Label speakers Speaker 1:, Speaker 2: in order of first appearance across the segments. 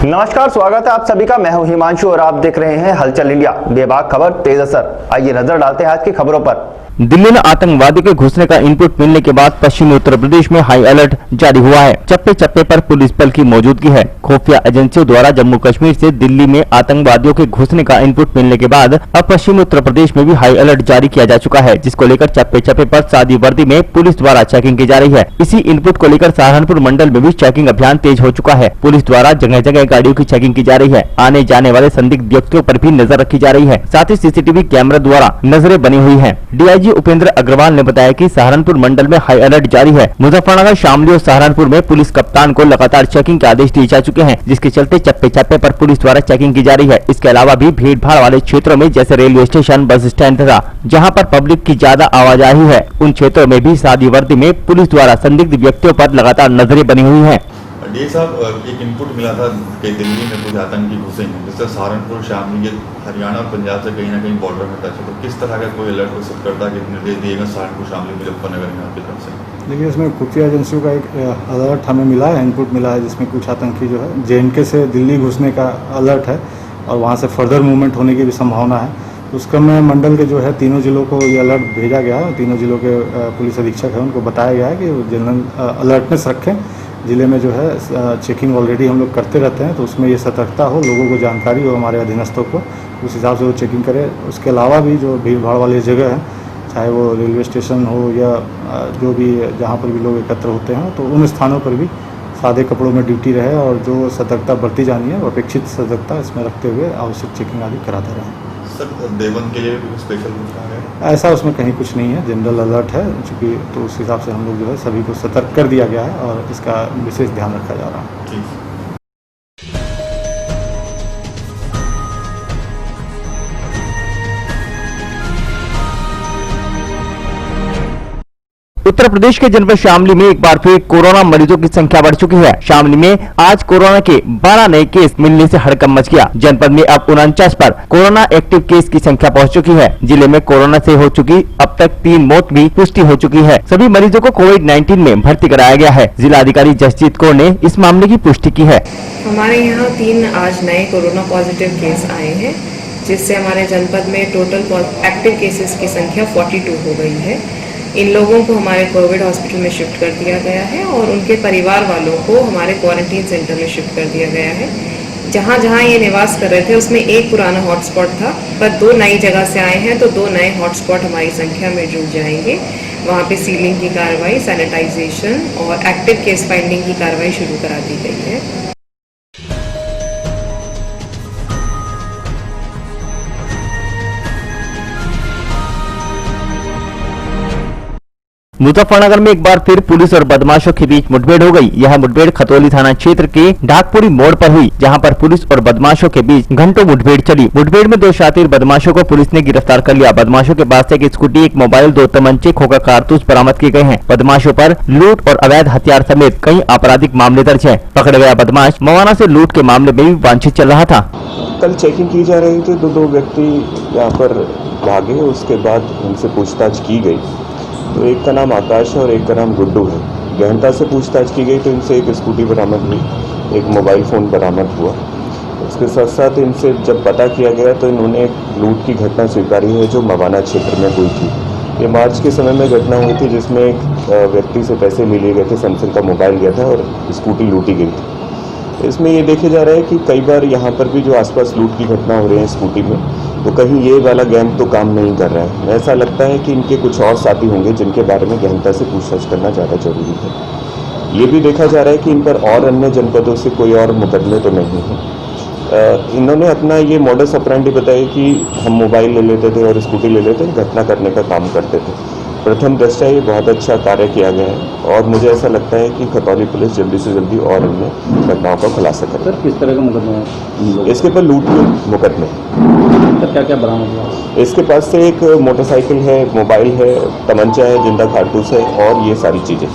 Speaker 1: नमस्कार, स्वागत है आप सभी का। मैं हूं हिमांशु और आप देख रहे हैं हलचल इंडिया। बेबाक खबर तेज असर। आइए नजर डालते हैं आज की खबरों पर।
Speaker 2: दिल्ली में आतंकवादी के घुसने का इनपुट मिलने के बाद पश्चिमी उत्तर प्रदेश में हाई अलर्ट जारी हुआ है। चप्पे चप्पे पर पुलिस बल की मौजूदगी है। खुफिया एजेंसियों द्वारा जम्मू कश्मीर से दिल्ली में आतंकवादियों के घुसने का इनपुट मिलने के बाद अब पश्चिमी उत्तर प्रदेश में भी हाई अलर्ट जारी किया जा चुका है, जिसको लेकर चप्पे चप्पे पर सादी वर्दी में पुलिस द्वारा चेकिंग की जा रही है। इसी इनपुट को लेकर सहारनपुर मंडल में भी चेकिंग अभियान तेज हो चुका है। पुलिस द्वारा जगह जगह गाड़ियों की चेकिंग की जा रही है। आने जाने वाले संदिग्ध व्यक्तियों पर भी नजर रखी जा रही है। साथ ही सीसीटीवी कैमरा द्वारा नजरें बनी हुई है। डीआईजी उपेंद्र अग्रवाल ने बताया कि सहारनपुर मंडल में हाई अलर्ट जारी है। मुजफ्फरनगर, शामली और सहारनपुर में पुलिस कप्तान को लगातार चेकिंग के आदेश दिए जा चुके हैं, जिसके चलते चप्पे चप्पे पर पुलिस द्वारा चेकिंग की जा रही है। इसके अलावा भी भीड़ भाड़ वाले क्षेत्रों में जैसे रेलवे स्टेशन, बस स्टैंड तथा जहां पर पब्लिक की ज्यादा आवाजाही है, उन क्षेत्रों में भी सादी वर्दी में पुलिस द्वारा संदिग्ध व्यक्तियों पर लगातार नजरें बनी हुई है।
Speaker 3: डी साहब, एक इनपुट मिला था कि दिल्ली में कुछ आतंकी घुसे हैं, जिससे सहारनपुर, शामली, हरियाणा और पंजाब से कहीं ना कहीं बॉर्डर में टच है। तो किस तरह का कोई अलर्ट हो सकता था कि निर्देश दिएगा सहारनपुर, शामली, मुजफ्फरनगर में आपकी तरफ से?
Speaker 4: देखिए, इसमें खुफिया एजेंसियों का एक अलर्ट हमें मिला है, इनपुट मिला है, जिसमें कुछ आतंकी जो है जेएनके से दिल्ली घुसने का अलर्ट है और वहाँ से फर्दर मूवमेंट होने की भी संभावना है। उस क्रम में मंडल के जो है तीनों जिलों को ये अलर्ट भेजा गया है। तीनों जिलों के पुलिस अधीक्षक हैं, उनको बताया गया है कि वो जनरल अलर्टनेस रखें। जिले में जो है चेकिंग ऑलरेडी हम लोग करते रहते हैं, तो उसमें ये सतर्कता हो, लोगों को जानकारी हो, हमारे अधीनस्थों को, उस हिसाब से वो चेकिंग करें। उसके अलावा भी जो भीड़ भाड़ वाली जगह है, चाहे वो रेलवे स्टेशन हो या जो भी जहाँ पर भी लोग एकत्र होते हैं, तो उन स्थानों पर भी सादे कपड़ों में ड्यूटी रहे और जो सतर्कता बरती जानी है, अपेक्षित सतर्कता इसमें रखते हुए आवश्यक चेकिंग आदि कराते रहें।
Speaker 3: सर, देवबंद के लिए स्पेशल कुछ कहा गया?
Speaker 4: ऐसा उसमें कहीं कुछ नहीं है, जनरल अलर्ट है चूँकि, तो उस हिसाब से हम लोग जो है सभी को सतर्क कर दिया गया है और इसका विशेष ध्यान रखा जा रहा है।
Speaker 3: ठीक।
Speaker 2: उत्तर प्रदेश के जनपद शामली में एक बार फिर कोरोना मरीजों की संख्या बढ़ चुकी है। शामली में आज कोरोना के 12 नए केस मिलने से हड़कंप मच गया। जनपद में अब 49 पर कोरोना एक्टिव केस की संख्या पहुंच चुकी है। जिले में कोरोना से हो चुकी अब तक 3 मौत भी पुष्टि हो चुकी है। सभी मरीजों को कोविड-19 में भर्ती कराया गया है। जिलाधिकारी जसजीत कौर ने इस मामले की पुष्टि की है।
Speaker 5: हमारे यहाँ 3 आज नए कोरोना पॉजिटिव केस आए हैं, जिससे हमारे जनपद में टोटल एक्टिव केसेस की संख्या 42 हो गई है। इन लोगों को हमारे कोविड हॉस्पिटल में शिफ्ट कर दिया गया है और उनके परिवार वालों को हमारे क्वारंटीन सेंटर में शिफ्ट कर दिया गया है। जहाँ जहाँ ये निवास कर रहे थे उसमें एक पुराना हॉटस्पॉट था, पर 2 नई जगह से आए हैं, तो 2 नए हॉटस्पॉट हमारी संख्या में जुड़ जाएंगे। वहाँ पे सीलिंग की कार्रवाई, सैनिटाइजेशन और एक्टिव केस फाइंडिंग की कार्रवाई शुरू करा दी गई है।
Speaker 2: मुजफ्फरनगर में एक बार फिर पुलिस और बदमाशों के बीच मुठभेड़ हो गई। यह मुठभेड़ खतौली थाना क्षेत्र के ढाकपुरी मोड़ पर हुई, जहां पर पुलिस और बदमाशों के बीच घंटों मुठभेड़ चली। मुठभेड़ में 2 शातिर बदमाशों को पुलिस ने गिरफ्तार कर लिया। बदमाशों के पास से एक स्कूटी, एक मोबाइल, 2 तमंचे, खोखा कारतूस बरामद किए गए हैं। बदमाशों पर लूट और अवैध हथियार समेत कई आपराधिक मामले दर्ज है। पकड़े गया बदमाश मवाना से लूट के मामले में भी वांछित चल रहा था।
Speaker 6: कल चेकिंग की जा रही थी, 2 व्यक्ति यहाँ पर भागे। उसके बाद उनसे पूछताछ की गई, तो एक का नाम आकाश है और एक का नाम गुड्डू है। गहनता से पूछताछ की गई तो इनसे एक स्कूटी बरामद हुई, एक मोबाइल फ़ोन बरामद हुआ। उसके साथ साथ इनसे जब पता किया गया तो इन्होंने एक लूट की घटना स्वीकारी है जो मवाना क्षेत्र में हुई थी। ये मार्च के समय में घटना हुई थी, जिसमें एक व्यक्ति से पैसे ले लिए गए थे, सैमसंग का मोबाइल गया था और स्कूटी लूटी गई थी। इसमें ये देखे जा रहा है कि कई बार यहाँ पर भी जो आसपास लूट की घटना हो रही है स्कूटी में, तो कहीं ये वाला गैंग तो काम नहीं कर रहा है। ऐसा लगता है कि इनके कुछ और साथी होंगे जिनके बारे में गहनता से पूछताछ करना ज़्यादा जरूरी है। ये भी देखा जा रहा है कि इन पर और अन्य जनपदों से कोई और मुकदमे तो नहीं है। इन्होंने अपना ये मॉडस ऑपरेंडी बताया कि हम मोबाइल ले लेते थे और स्कूटी ले लेते थे, घटना करने का काम करते थे। प्रथम दृष्टया ये बहुत अच्छा कार्य किया गया है और मुझे ऐसा लगता है कि खतौली पुलिस जल्दी से जल्दी और इनमें घटनाओं का खुलासा करे।
Speaker 7: सर, किस तरह का मुकदमा है?
Speaker 6: इसके पर लूट के मुकदमे।
Speaker 7: सर, क्या क्या बरामद हुआ?
Speaker 6: इसके पास से एक मोटरसाइकिल है, मोबाइल है, तमंचा है, जिंदा कारतूस है और ये सारी चीज़ें।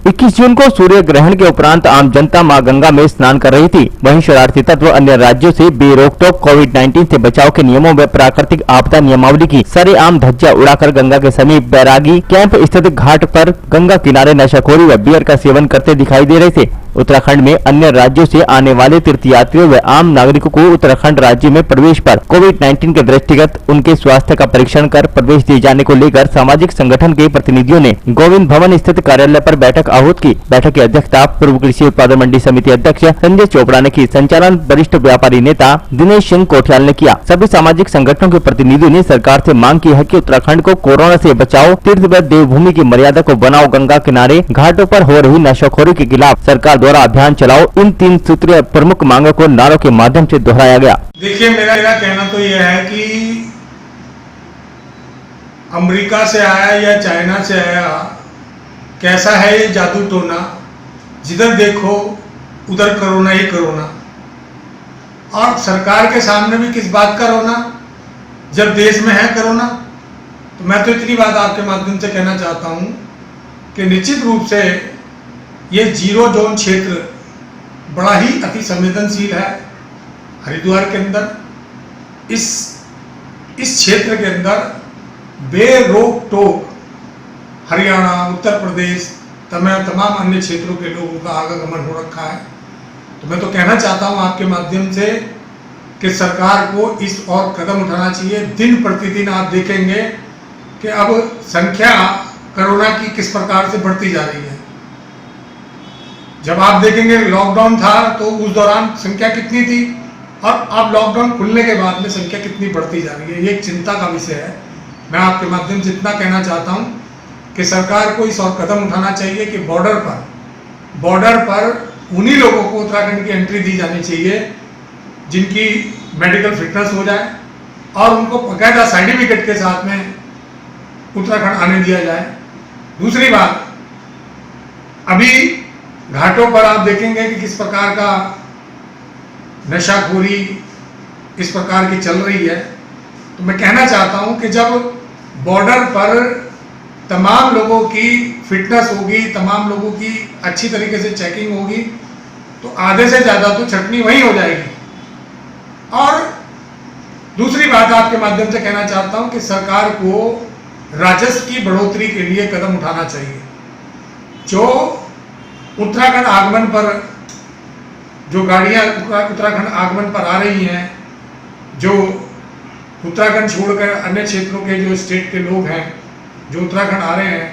Speaker 2: 21 जून को सूर्य ग्रहण के उपरांत आम जनता मां गंगा में स्नान कर रही थी। वहीं शरारती तत्व अन्य राज्यों से बेरोक-टोक कोविड-19 से बचाव के नियमों व प्राकृतिक आपदा नियमावली की सरेआम धज्जियां उड़ाकर गंगा के समीप बैरागी कैंप स्थित घाट पर गंगा किनारे नशाखोरी व बियर का सेवन करते दिखाई दे रहे थे। उत्तराखंड में अन्य राज्यों से आने वाले तीर्थयात्रियों व आम नागरिकों को उत्तराखंड राज्य में प्रवेश पर कोविड-19 के दृष्टिगत उनके स्वास्थ्य का परीक्षण कर प्रवेश दिए जाने को लेकर सामाजिक संगठन के प्रतिनिधियों ने गोविंद भवन स्थित कार्यालय पर बैठक आहूत की। बैठक की अध्यक्षता पूर्व कृषि उत्पादन मंडी समिति अध्यक्ष संजय चोपड़ा ने की। संचालन वरिष्ठ व्यापारी नेता दिनेश सिंह कोठियाल ने किया। सभी सामाजिक संगठनों के प्रतिनिधियों ने सरकार से मांग की है कि उत्तराखंड को कोरोना से बचाओ, तीर्थ व देवभूमि की मर्यादा को बनाओ, गंगा किनारे घाटों पर हो रही नशाखोरी के खिलाफ सरकार द्वारा अभियान चलाओ। इन 3 सूत्रीय प्रमुख मांगों को नारों के माध्यम से दोहराया गया।
Speaker 8: देखिए, मेरा कहना तो यह है कि अमेरिका से आया या चाइना से आया, कैसा है ये जादू टोना, जिधर देखो उधर कोरोना ही कोरोना। और सरकार के सामने भी किस बात का रोना जब देश में है कोरोना। तो मैं तो इतनी बात आपके माध्यम से कहना चाहता हूं कि निश्चित रूप से ये 0 जोन क्षेत्र बड़ा ही अति संवेदनशील है। हरिद्वार के अंदर इस क्षेत्र के अंदर बेरोक टोक हरियाणा, उत्तर प्रदेश, तमाम अन्य क्षेत्रों के लोगों का आवागमन हो रखा है। तो मैं तो कहना चाहता हूं आपके माध्यम से कि सरकार को इस और कदम उठाना चाहिए। दिन प्रतिदिन आप देखेंगे कि अब संख्या कोरोना की किस प्रकार से बढ़ती जा रही है। जब आप देखेंगे लॉकडाउन था तो उस दौरान संख्या कितनी थी और अब लॉकडाउन खुलने के बाद में संख्या कितनी बढ़ती जा रही है। ये एक चिंता का विषय है। मैं आपके माध्यम से इतना कहना चाहता हूं कि सरकार को इस और कदम उठाना चाहिए कि बॉर्डर पर उन्हीं लोगों को उत्तराखंड की एंट्री दी जानी चाहिए जिनकी मेडिकल फिटनेस हो जाए और उनको बाकायदा सर्टिफिकेट के साथ में उत्तराखंड आने दिया जाए। दूसरी बात, अभी घाटों पर आप देखेंगे कि किस प्रकार का नशाखोरी इस प्रकार की चल रही है। तो मैं कहना चाहता हूं कि जब बॉर्डर पर तमाम लोगों की फिटनेस होगी, तमाम लोगों की अच्छी तरीके से चेकिंग होगी, तो आधे से ज़्यादा तो छटनी वहीं हो जाएगी। और दूसरी बात आपके माध्यम से कहना चाहता हूं कि सरकार को राजस्व की बढ़ोतरी के लिए कदम उठाना चाहिए। जो उत्तराखंड आगमन पर जो गाड़ियां उत्तराखंड आगमन पर आ रही हैं, जो उत्तराखंड छोड़कर अन्य क्षेत्रों के जो स्टेट के लोग हैं जो उत्तराखंड आ रहे हैं,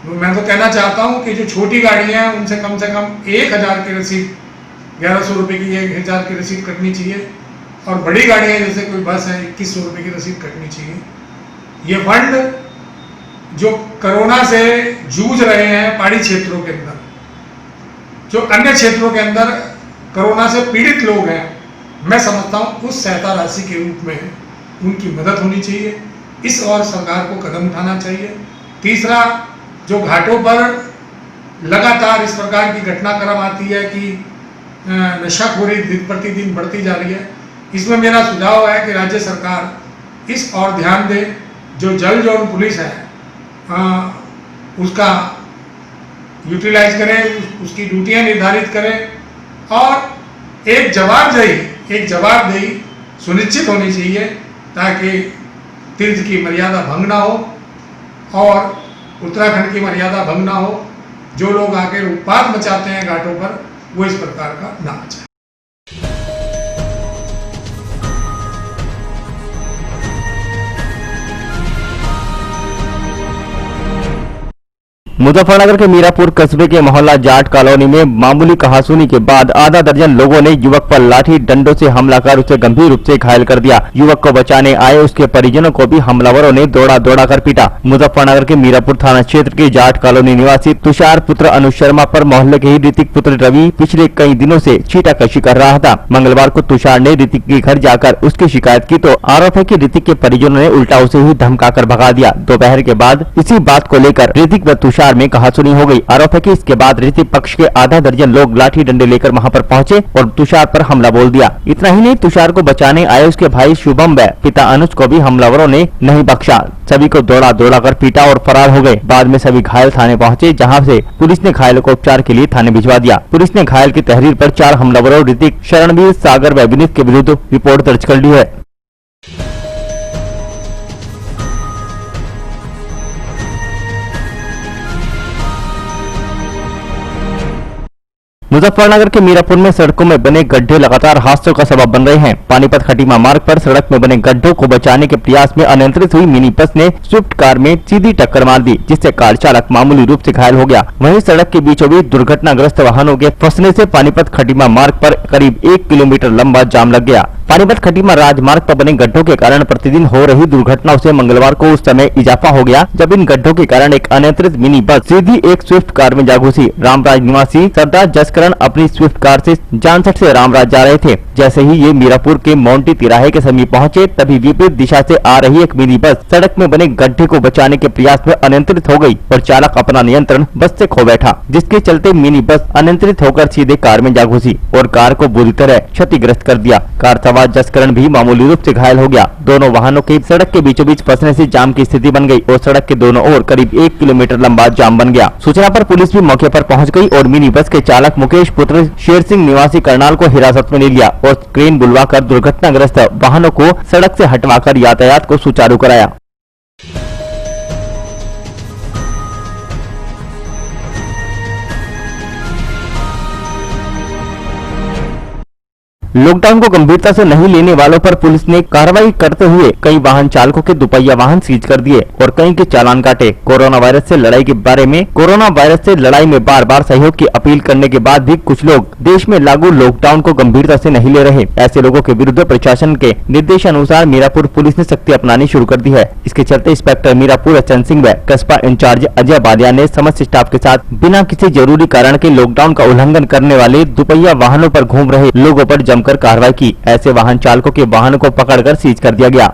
Speaker 8: तो मैं तो कहना चाहता हूं कि जो छोटी गाड़ियां हैं उनसे कम 1000 की रसीद, 1100 रुपये की 1000 की रसीद कटनी चाहिए। और बड़ी गाड़ियां जैसे कोई बस है 2100 रुपये की रसीद कटनी चाहिए। ये फंड जो कोरोना से जूझ रहे हैं पहाड़ी क्षेत्रों के अंदर, जो अन्य क्षेत्रों के अंदर कोरोना से पीड़ित लोग हैं, मैं समझता हूं उस सहायता राशि के रूप में उनकी मदद होनी चाहिए। इस और सरकार को कदम उठाना चाहिए। तीसरा, जो घाटों पर लगातार इस प्रकार की घटनाक्रम आती है कि नशाखोरी दिन प्रतिदिन बढ़ती जा रही है, इसमें मेरा सुझाव है कि राज्य सरकार इस और ध्यान दे। जो जल जोन पुलिस है उसका यूटिलाइज करें, उसकी ड्यूटियां निर्धारित करें और एक जवाबदेही सुनिश्चित होनी चाहिए ताकि तीर्थ की मर्यादा भंग ना हो और उत्तराखंड की मर्यादा भंग ना हो। जो लोग आकर उत्पात मचाते हैं घाटों पर, वो इस प्रकार का ना मचाए।
Speaker 2: मुजफ्फरनगर के मीरापुर कस्बे के मोहल्ला जाट कॉलोनी में मामूली कहासुनी के बाद आधा दर्जन लोगों ने युवक पर लाठी डंडों से हमला कर उसे गंभीर रूप से घायल कर दिया। युवक को बचाने आए उसके परिजनों को भी हमलावरों ने दौड़ा कर पीटा। मुजफ्फरनगर के मीरापुर थाना क्षेत्र के जाट कॉलोनी निवासी तुषार पुत्र अनुज शर्मा पर मोहल्ले के ही ऋतिक पुत्र रवि पिछले कई दिनों से छीटाकशी कर रहा था। मंगलवार को तुषार ने ऋतिक के घर जाकर उसकी शिकायत की तो आरोप है कि ऋतिक के परिजनों ने उल्टा उसे ही धमकाकर भगा दिया। दोपहर के बाद इसी बात को लेकर ऋतिक व तुषार दरबार में कहासुनी हो गई। आरोप है कि इसके बाद ऋतिक पक्ष के आधा दर्जन लोग लाठी डंडे लेकर वहां पर पहुंचे और तुषार पर हमला बोल दिया। इतना ही नहीं, तुषार को बचाने आए उसके भाई शुभम व पिता अनुज को भी हमलावरों ने नहीं बख्शा। सभी को दौड़ा कर पीटा और फरार हो गए। बाद में सभी घायल थाने पहुंचे, जहां से पुलिस ने घायलों को उपचार के लिए थाने भिजवा दिया। पुलिस ने घायल की तहरीर पर 4 हमलावरों ऋतिक, शरणवीर, सागर व विनीत के विरुद्ध रिपोर्ट दर्ज कर ली है। मुजफ्फरनगर के मीरापुर में सड़कों में बने गड्ढे लगातार हादसों का सबब बन रहे हैं। पानीपत खटीमा मार्ग पर सड़क में बने गड्ढों को बचाने के प्रयास में अनियंत्रित हुई मिनी बस ने स्विफ्ट कार में सीधी टक्कर मार दी, जिससे कार चालक मामूली रूप से घायल हो गया। वहीं सड़क के बीचों बीच दुर्घटनाग्रस्त वाहनों के फंसने से पानीपत खटीमा मार्ग पर करीब 1 किलोमीटर लंबा जाम लग गया। पानीपत खटीमा राजमार्ग पर बने गड्ढों के कारण प्रतिदिन हो रही दुर्घटनाओं से मंगलवार को उस समय इजाफा हो गया जब इन गड्ढों के कारण एक अनियंत्रित मिनी बस सीधी एक स्विफ्ट कार में जा घुसी। रामराज निवासी सरदार जसकरण अपनी स्विफ्ट कार से जानसठ से रामराज जा रहे थे। जैसे ही ये मीरापुर के मोंटी तिराहे के समीप पहुंचे, तभी विपरीत दिशा से आ रही एक मिनी बस सड़क में बने गड्ढे को बचाने के प्रयास में अनियंत्रित हो गई और चालक अपना नियंत्रण बस से खो बैठा, जिसके चलते मिनी बस अनियंत्रित होकर सीधे कार में जा घुसी और कार को बुरी तरह क्षतिग्रस्त कर दिया। कार सवार जसकरण भी मामूली रूप से घायल हो गया। दोनों वाहनों के सड़क के बीचों बीच फंसने से जाम की स्थिति बन गई और सड़क के दोनों ओर करीब 1 किलोमीटर लंबा जाम बन गया। सूचना पर पुलिस भी मौके पर पहुंच गई और मिनी बस के चालक मुकेश पुत्र शेर सिंह निवासी करनाल को हिरासत में ले लिया और क्रेन बुलवाकर दुर्घटनाग्रस्त वाहनों को सड़क से हटवाकर यातायात को सुचारू कराया। लॉकडाउन को गंभीरता से नहीं लेने वालों पर पुलिस ने कार्रवाई करते हुए कई वाहन चालकों के दुपहिया वाहन सीज कर दिए और कई के चालान काटे। कोरोना वायरस से लड़ाई में बार बार सहयोग की अपील करने के बाद भी कुछ लोग देश में लागू लॉकडाउन को गंभीरता से नहीं ले रहे। ऐसे लोगों के विरुद्ध प्रशासन के निर्देशानुसार मीरापुर पुलिस ने सख्ती अपनानी शुरू कर दी है। इसके चलते इंस्पेक्टर मीरापुर एचएन सिंह व कस्बा इंचार्ज अजय बालिया ने समस्त स्टाफ के साथ बिना किसी जरूरी कारण के लॉकडाउन का उल्लंघन करने वाले दुपहिया वाहनों पर घूम रहे लोगों पर जमकर कार्रवाई की। ऐसे वाहन चालकों के वाहनों को पकड़कर सीज कर दिया गया।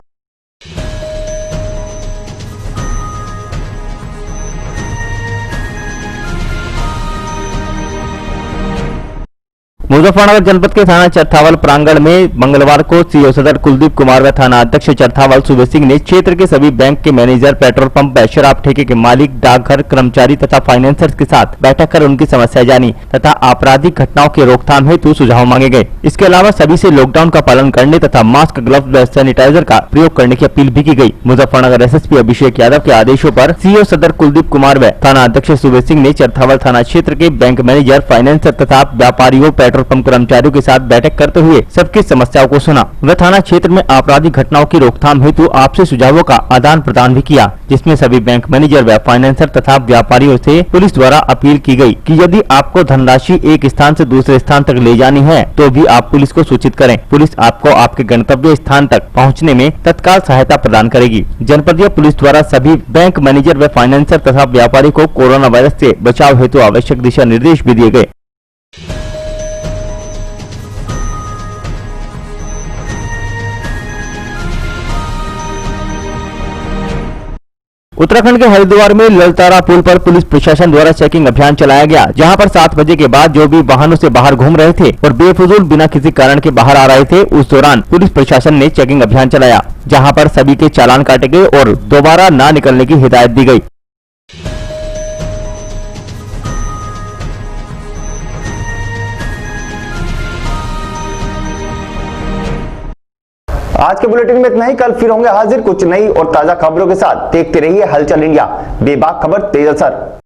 Speaker 2: मुजफ्फरनगर जनपद के थाना चरथावल प्रांगण में मंगलवार को सीओ सदर कुलदीप कुमार व थाना अध्यक्ष चरथावल सुबे सिंह ने क्षेत्र के सभी बैंक के मैनेजर, पेट्रोल पंप व शराब ठेके के मालिक, डाकघर कर्मचारी तथा फाइनेंसर्स के साथ बैठक कर उनकी समस्या जानी तथा आपराधिक घटनाओं के रोकथाम हेतु सुझाव मांगे गए। इसके अलावा सभी से लॉकडाउन का पालन करने तथा मास्क, ग्लव्स व सैनिटाइजर का प्रयोग करने की अपील भी की गई। मुजफ्फरनगर एसएसपी अभिषेक यादव के आदेशों पर सीओ सदर कुलदीप कुमार व थाना अध्यक्ष सुबे सिंह ने चरथावल थाना क्षेत्र के बैंक मैनेजर, फाइनेंसर तथा व्यापारियों, पेट्रोल पंप कर्मचारियों के साथ बैठक करते हुए सबकी समस्याओं को सुना व थाना क्षेत्र में आपराधिक घटनाओं की रोकथाम हेतु आपसी सुझावों का आदान प्रदान भी किया, जिसमें सभी बैंक मैनेजर व फाइनेंसर तथा व्यापारियों से पुलिस द्वारा अपील की गई कि यदि आपको धनराशि एक स्थान से दूसरे स्थान तक ले जानी है तो भी आप पुलिस को सूचित करें। पुलिस आपको आपके गंतव्य स्थान तक पहुँचने में तत्काल सहायता प्रदान करेगी। जनपदीय पुलिस द्वारा सभी बैंक मैनेजर व फाइनेंसर तथा व्यापारी को कोरोना वायरस से बचाव हेतु आवश्यक दिशा निर्देश भी दिए गए। उत्तराखंड के हरिद्वार में ललतारा पुल पर पुलिस प्रशासन द्वारा चेकिंग अभियान चलाया गया, जहां पर 7 बजे के बाद जो भी वाहनों से बाहर घूम रहे थे और बेफिजूल बिना किसी कारण के बाहर आ रहे थे, उस दौरान पुलिस प्रशासन ने चेकिंग अभियान चलाया, जहां पर सभी के चालान काटे गए और दोबारा न निकलने की हिदायत दी गई।
Speaker 1: आज के बुलेटिन में इतना ही। कल फिर होंगे हाजिर कुछ नई और ताजा खबरों के साथ। देखते रहिए हलचल इंडिया, बेबाक खबर तेज असर।